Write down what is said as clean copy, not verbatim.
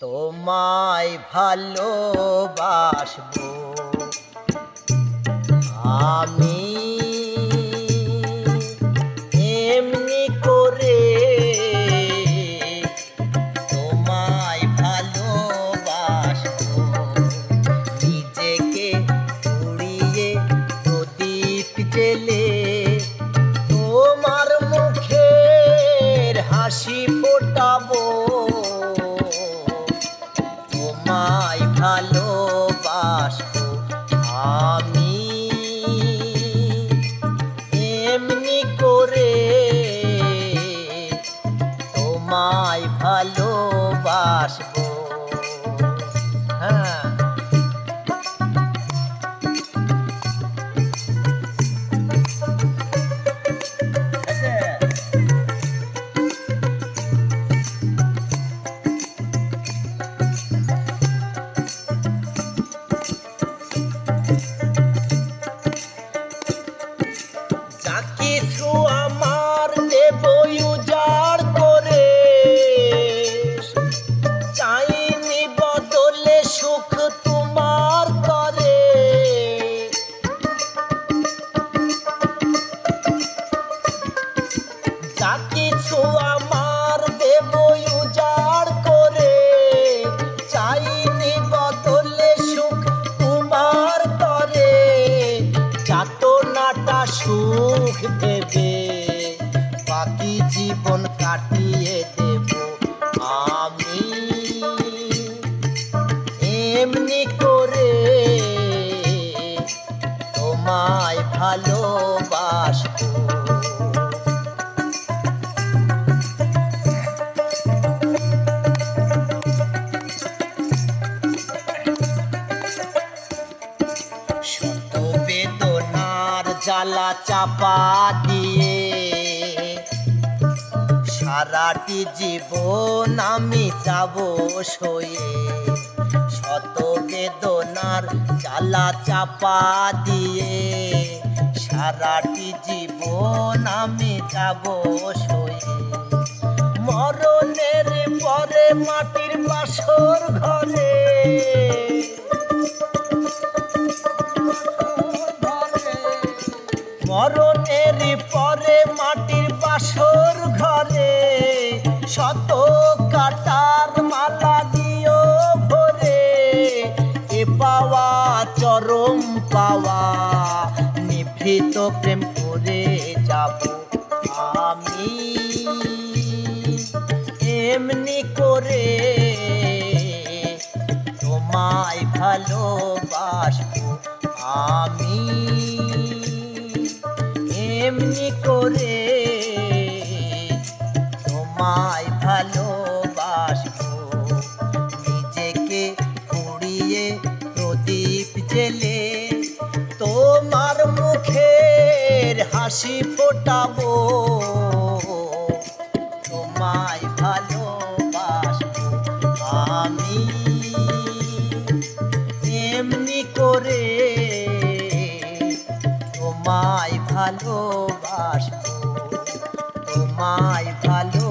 তোমায় ভালোবাসবো আমি এমনি করে, তোমায় ভালোবাসবো নিজেকে পুড়িয়ে প্রদীপ জেলে, তোমার মুখের হাসি ফোটাবো, তোমায় ভালোবাসবো আমি এমনি করে, তোমায় ভালোবাসবো। হ্যাঁ, যা কিছু আমার দেব উজাড় করে, চাইনি বদলে সুখ তোমার করে, যা কিছু আমার দেব উজাড় করে, চাইনি বদলে সুখ তোমার করে, যাতনাটা সুখ দেবে বাকি জীবন কাটিয়ে দেব আমি এমনি করে, তোমায় ভালোবাসবো। শত বেদনার জ্বালা চাপা দিয়ে সারাটি জীবন আমি যাব সয়ে, শত বেদনার জ্বালা চাপা দিয়ে সারাটি জীবন আমি যাব সয়ে, মরণের পরে মাটির বাসর ঘরে, মরণের পরে মাটির বাসর ঘরে, শত কাটার মালা দিও ভরে, এ পাওয়া চরম পাওয়া নিভৃত প্রেম করে যাব আমি এমনি করে, তোমায় ভালোবাসবো আমি এমনি করে, তোমায় ভালোবাসবো নিজেকে পুড়িয়ে প্রদীপ জেলে, তোমার মুখের হাসি ফোটাবো, তোমায় ভালোবাসবো আমি এমনি করে, তোমায় ভালোবাসবো, তোমায় ভালো